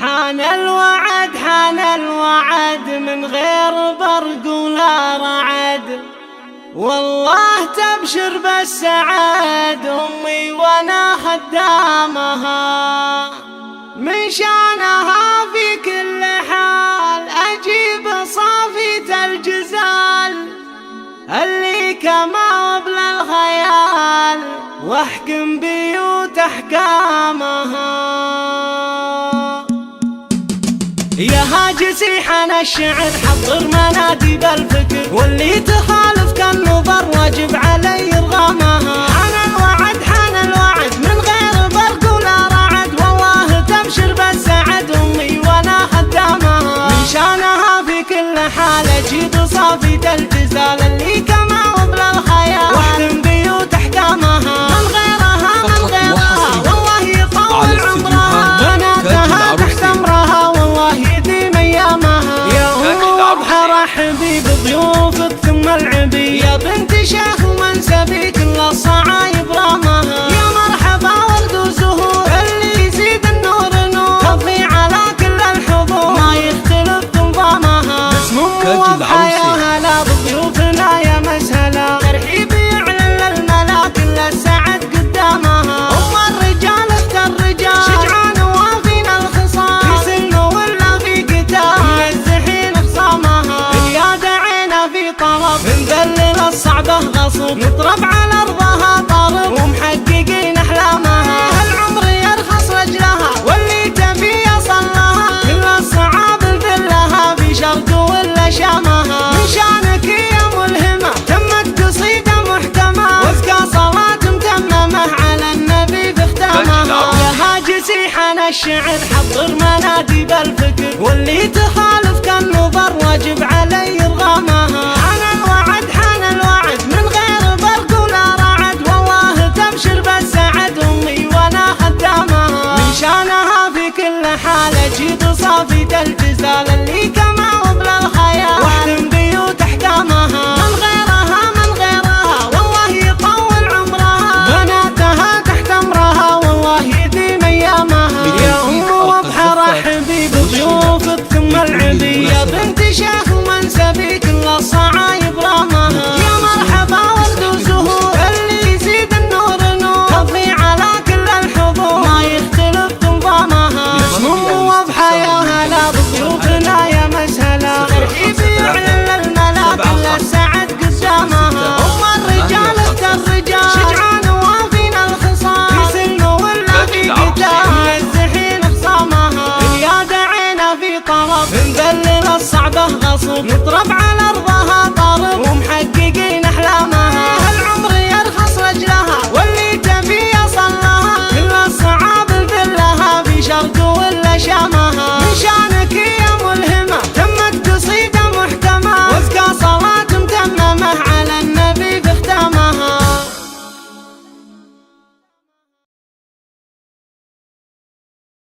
حان الوعد حان الوعد من غير برق ولا رعد، والله تبشر بالسعاد أمي وانا خدامها، من شانها في كل حال أجيب صافية الجزال اللي كما بلا الخيال واحكم بيوت احكامها. يا هاجسي حان الشعر حضر منادي بالفكر، واللي تخالف كالنظر واجب علي ارغامها. حان الوعد حان الوعد من غير برق ولا رعد، والله تبشر بالسعد امي وانا خدامها، من شانها في كل حال اجيب صافية الجزال اللي كما بلا الخيال واحكم بيوت احكامها. من غيرها من غيرها والله يطول عمرها، بناتها تحت امرها والله يديم ايامها. يا ام ابحر حبيب ضيوفك ثم العبي، يا بنت شيخ ومنسبي كل الصعايب رامها. يا مرحبا ورد وزهور اللي يزيد النور نور، تضفي على كل الحضور ما يختلف نظامها. اسم ام واضحة يا هلا بضيوفنا يا مسهلا، ترحيبي يعلن للملا كل السعد قدامها. ام الرجال اخت الرجال شجعان وافينا الخصام، في سلم ولا في قتال منزحين خصامها. يا دعينا في طلب نذلل الصعبة غصب، نطرب على ارضها طرب ومحققين احلامها. هالعمر يرخص رجلها واللي تبي يصل لها، كل الصعاب نذلها في شرق ولا شامها. من شانك يا ملهمة تمت قصيدة محكمة، وازكى صلاة متممة على النبي في ختامها. يا هاجسي حان الشعر حضر منادي بالفكر، واللي تخالف كالنظر واجب علي ارغامها. حان الوعد حان الوعد من غير برق ولا رعد، والله تبشر بالسعد امي وانا خدامها، من شانها في كل حال اجيب صافية الجزال اللي كما بلا الخيال واحكم بيوت احكامها. من غيرها من غيرها والله يطول عمرها، بناتها تحت امرها والله يديم ايامها. يا ام وابحر حبيب ضيوفك ثم العبي، يا بنت شيخ ومنسبي كل الصعايب رامها. يا مرحبا ورد وزهور اللي يزيد النور نور، تضفي على كل الحضور ما يختلف نظامها. اسم ام واضحة يا هلا بضيوفنا يا مسهلا، ترحيبي يعلن للملا كل السعد قدامها. ام الرجال اخت الرجال شجعان وافينا الخصام، في سلم ولا في قتال منزحين خصامها. يا دعينا في طلب نذلل الصعبة غصب، نطرب